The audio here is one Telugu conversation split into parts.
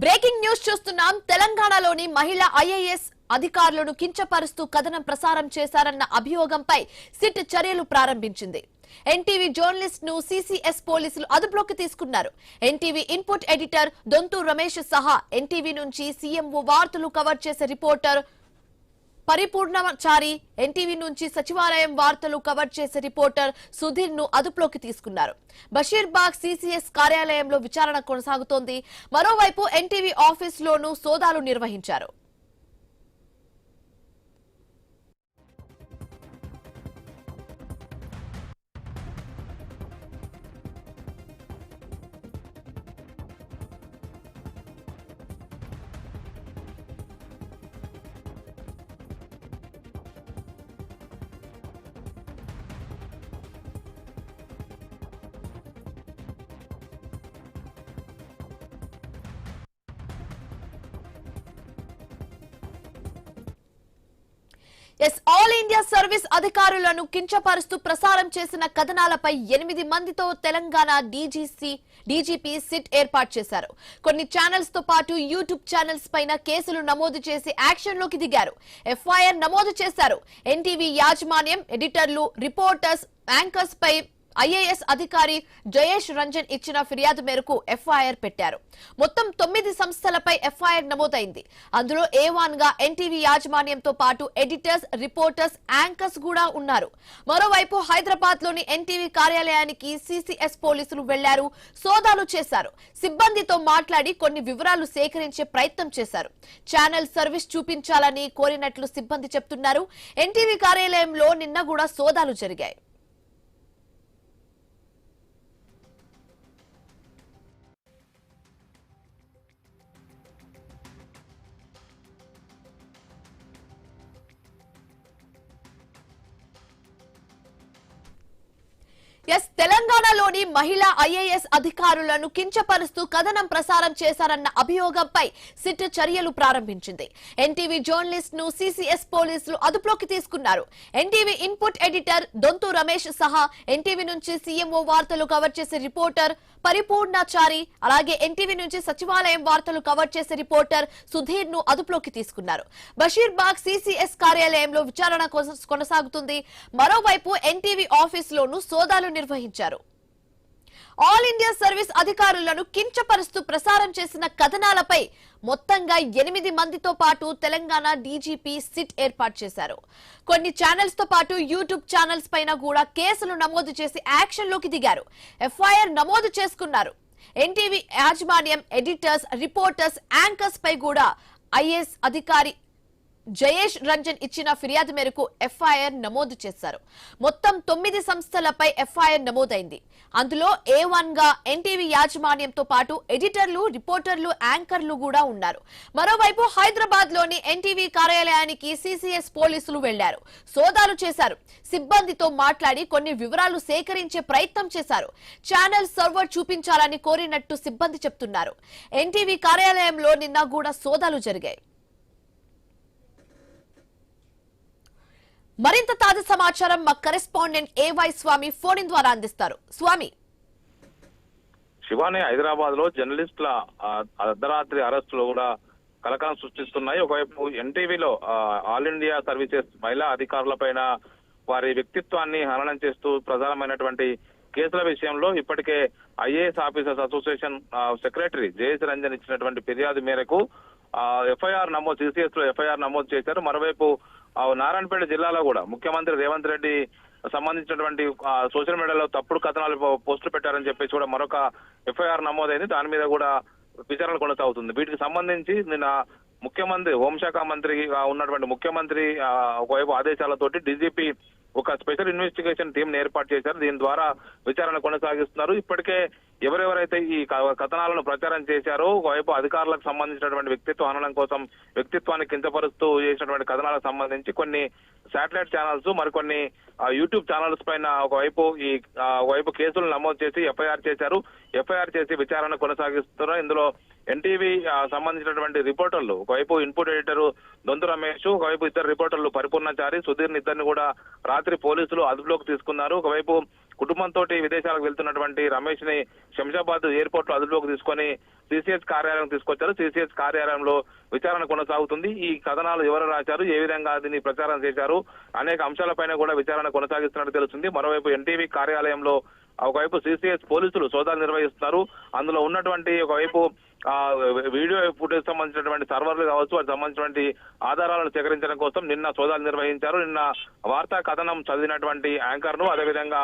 బ్రేకింగ్ న్యూస్ చూస్తున్నాం. తెలంగాణలోని మహిళా ఐఏఎస్ అధికారులను కించపరుస్తూ కథనం ప్రసారం చేశారన్న అభియోగంపై సిట్ చర్యలు ప్రారంభించింది. ఎన్టీవీ జర్నలిస్ట్ ను సిసిఎస్ పోలీసులు అదుపులోకి తీసుకున్నారు. NTV input editor Donthu Ramesh సహా ఎన్టీవీ నుంచి సీఎంఓ వార్తలు కవర్ చేసే రిపోర్టర్ పరిపూర్ణచారి, ఎన్టీవీ నుంచి సచివాలయం వార్తలు కవర్ చేసే రిపోర్టర్ సుధీర్ ను అదుపులోకి తీసుకున్నారు. బషీర్బాగ్ సిసిఎస్ కార్యాలయంలో విచారణ కొనసాగుతోంది. మరోవైపు ఎన్టీవీ ఆఫీసులోనూ సోదాలు నిర్వహించారు. ఆల్ ఇండియా సర్వీస్ అధికారులను కించపరుస్తూ ప్రసారం చేసిన కథనాలపై 8 మందితో తెలంగాణ డీజీపీ సిట్ ఏర్పాటు చేశారు. కొన్ని ఛానల్స్ తో పాటు యూట్యూబ్ ఛానల్స్ పైన కేసులు నమోదు చేసి యాక్షన్ లోకి దిగారు. ఎఫ్ఐఆర్ నమోదు చేశారు. ఎన్టీవీ యాజమాన్యం, ఎడిటర్లు, రిపోర్టర్స్, యాంకర్స్ పై ఐఏఎస్ అధికారి జయేష్ రంజన్ ఇచ్చిన ఫిర్యాదు మేరకు ఎఫ్ఐఆర్ పెట్టారు. మొత్తం 9 సంస్థలపై ఎఫ్ఐఆర్ నమోదైంది. అందులో A1 గా ఎన్టీవీ యాజమాన్యంతో పాటు ఎడిటర్స్, రిపోర్టర్స్, యాంకర్స్ కూడా ఉన్నారు. మరోవైపు హైదరాబాద్ లోని ఎన్టీవీ కార్యాలయానికి సిసిఎస్ పోలీసులు వెళ్లారు, సోదాలు చేశారు. సిబ్బందితో మాట్లాడి కొన్ని వివరాలు సేకరించే ప్రయత్నం చేశారు. ఛానల్ సర్వీస్ చూపించాలని కోరినట్లు సిబ్బంది చెప్తున్నారు. ఎన్టీవీ కార్యాలయంలో నిన్న కూడా సోదాలు జరిగాయి. తెలంగాణలోని మహిళా ఐఏఎస్ అధికారులను కించపరుస్తూ కథనం ప్రసారం చేశారన్న అభియోగంపై సిట్ చర్యలు ప్రారంభించింది. ఎన్టీవీ జర్నలిస్ట్ ను సిసిఎస్ పోలీసులు అదుపులోకి తీసుకున్నారు. NTV input editor Donthu Ramesh సహా ఎన్టీవీ నుంచి సీఎంఓ వార్తలు కవర్ చేసే రిపోర్టర్ పరిపూర్ణచారి, అలాగే ఎన్టీవీ నుంచి సచివాలయం వార్తలు కవర్ చేసే రిపోర్టర్ సుధీర్ ను అదుపులోకి తీసుకున్నారు. బషీర్బాగ్ సిసిఎస్ కార్యాలయంలో విచారణ కొనసాగుతుంది. మరోవైపు ఎన్టీవీ ఆఫీసులోనూ సోదాలు నిర్వహించారు. ఆల్ ఇండియా సర్వీస్ అధికారులను కించపరుస్తూ ప్రసారం చేసిన కథనాలపై మొత్తంగా 8 మందితో పాటు తెలంగాణ డీజీపీ సిట్ ఏర్పాటు చేశారు. కొన్ని ఛానల్స్ తో పాటు యూట్యూబ్ ఛానల్స్ పైన కూడా కేసులు నమోదు చేసి యాక్షన్ లోకి దిగారు. ఎఫ్ఐఆర్ నమోదు చేసుకున్నారు. ఎన్టీవీ యాజమాన్యం, ఎడిటర్స్, రిపోర్టర్స్, యాంకర్స్ పై కూడా ఐఏఎస్ అధికారి జయేష్ రంజన్ ఇచ్చిన ఫిర్యాదు మేరకు ఎఫ్ఐఆర్ నమోదు చేశారు. మొత్తం 9 సంస్థలపై ఎఫ్ఐఆర్ నమోదైంది. అందులో A1 గా ఎన్టీవీ యాజమాన్యంతో పాటు ఎడిటర్లు, రిపోర్టర్లు, యాంకర్లు కూడా ఉన్నారు. మరోవైపు హైదరాబాద్ లోని ఎన్టీవీ కార్యాలయానికి సిసిఎస్ పోలీసులు వెళ్లారు, సోదాలు చేశారు. సిబ్బందితో మాట్లాడి కొన్ని వివరాలు సేకరించే ప్రయత్నం చేశారు. ఛానల్ సర్వర్ చూపించాలని కోరినట్టు సిబ్బంది చెప్తున్నారు. ఎన్టీవీ కార్యాలయంలో నిన్న కూడా సోదాలు జరిగాయి. మరింత తాజా సమాచారం మా కరెస్పాండెంట్ ఏవై స్వామి ఫోన్ ద్వారా అందిస్తారు. స్వామి, శివాని, హైదరాబాద్ లో జర్నలిస్టుల అర్ధరాత్రి అరెస్టులు కూడా కలకలం సృష్టిస్తున్నాయి. ఒకవైపు ఎన్టీవీలో ఆల్ ఇండియా సర్వీసెస్ మహిళా అధికారులపైన వారి వ్యక్తిత్వాన్ని హననం చేస్తూ ప్రధానమైనటువంటి కేసుల విషయంలో ఇప్పటికే IAS officers association secretary Jayesh Ranjan ఇచ్చినటువంటి ఫిర్యాదు మేరకు ఎఫ్ఐఆర్ నమోదు, సిసిఎస్ లో ఎఫ్ఐఆర్ నమోదు చేశారు. మరోవైపు నారాయణపేట జిల్లాలో కూడా ముఖ్యమంత్రి రేవంత్ రెడ్డి సంబంధించినటువంటి సోషల్ మీడియాలో తప్పుడు కథనాలు పోస్టులు పెట్టారని చెప్పేసి కూడా మరొక ఎఫ్ఐఆర్ నమోదైంది. దాని మీద కూడా విచారణ కొనసాగుతుంది. వీటికి సంబంధించి నిన్న ముఖ్యమంత్రి, హోంశాఖ మంత్రిగా ఉన్నటువంటి ముఖ్యమంత్రి ఒకవైపు ఆదేశాలతోటి డీజీపీ ఒక స్పెషల్ ఇన్వెస్టిగేషన్ టీం ఏర్పాటు చేశారు. దీని ద్వారా విచారణ కొనసాగిస్తున్నారు. ఇప్పటికే ఎవరెవరైతే ఈ కథనాలను ప్రచారం చేశారో, ఒకవైపు అధికారులకు సంబంధించినటువంటి వ్యక్తిత్వ హననం కోసం వ్యక్తిత్వాన్ని కించపరుస్తూ చేసినటువంటి కథనాలకు సంబంధించి కొన్ని శాటిలైట్ ఛానల్స్, మరికొన్ని యూట్యూబ్ ఛానల్స్ పైన ఒకవైపు కేసులు నమోదు చేసి ఎఫ్ఐఆర్ చేశారు. ఎఫ్ఐఆర్ చేసి విచారణ కొనసాగిస్తున్నారు. ఇందులో ఎన్టీవీ సంబంధించినటువంటి రిపోర్టర్లు, ఒకవైపు ఇన్పుట్ ఎడిటర్ దొంతు రమేష్, ఒకవైపు ఇద్దరు రిపోర్టర్లు పరిపూర్ణచారి, సుధీర్ ఇద్దరిని కూడా రాత్రి పోలీసులు అదుపులోకి తీసుకున్నారు. ఒకవైపు కుటుంబంతో విదేశాలకు వెళ్తున్నటువంటి రమేష్ ని శంషాబాద్ ఎయిర్పోర్ట్ లో అదుపులోకి తీసుకొని సిసిఎస్ కార్యాలయం తీసుకొచ్చారు. సిసిఎస్ కార్యాలయంలో విచారణ కొనసాగుతుంది. ఈ కథనాలు ఎవరు రాశారు, ఏ విధంగా దీన్ని ప్రచారం చేశారు అనేక అంశాలపైన కూడా విచారణ కొనసాగిస్తున్నట్టు తెలుస్తుంది. మరోవైపు ఎన్టీవీ కార్యాలయంలో ఒకవైపు సిసిఎస్ పోలీసులు సోదాలు నిర్వహిస్తున్నారు. అందులో ఉన్నటువంటి ఒకవైపు వీడియో ఫుటేజ్ సంబంధించినటువంటి సర్వర్లు కావచ్చు, వాటికి సంబంధించినటువంటి ఆధారాలను సేకరించడం కోసం నిన్న సోదాలు నిర్వహించారు. నిన్న వార్తా కథనం చదివినటువంటి యాంకర్ ను, అదేవిధంగా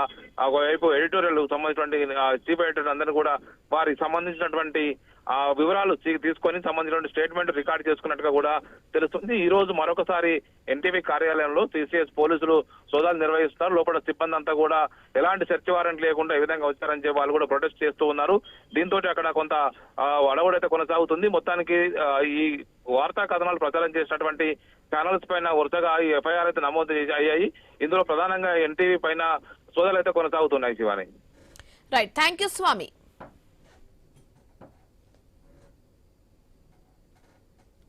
ఒకవైపు ఎడిటోరియల్ సంబంధించినటువంటి చీఫ్ ఎడిటర్ అందరినీ కూడా వారికి సంబంధించినటువంటి వివరాలు తీసుకొని సంబంధించిన స్టేట్మెంట్ రికార్డ్ చేసుకున్నట్టుగా కూడా తెలుస్తుంది. ఈ రోజు మరొకసారి ఎన్టీవీ కార్యాలయంలో సిసిఎస్ పోలీసులు సోదాలు నిర్వహిస్తున్నారు. లోపల సిబ్బంది అంతా కూడా ఎలాంటి సెర్చ్ వారెంట్ లేకుండా ఈ విధంగా వచ్చారని చెప్పి వాళ్ళు కూడా ప్రొటెస్ట్ చేస్తూ ఉన్నారు. దీంతో అక్కడ కొంత అడవుడైతే కొనసాగుతుంది. మొత్తానికి ఈ వార్తా కథనాలు ప్రచారం చేసినటువంటి ఛానల్స్ పైన వరుసగా ఈ ఎఫ్ఐఆర్ అయితే నమోదు అయ్యాయి. ఇందులో ప్రధానంగా ఎన్టీవీ పైన సోదాలు అయితే కొనసాగుతున్నాయి. Shivani. Right, thank you Swamy.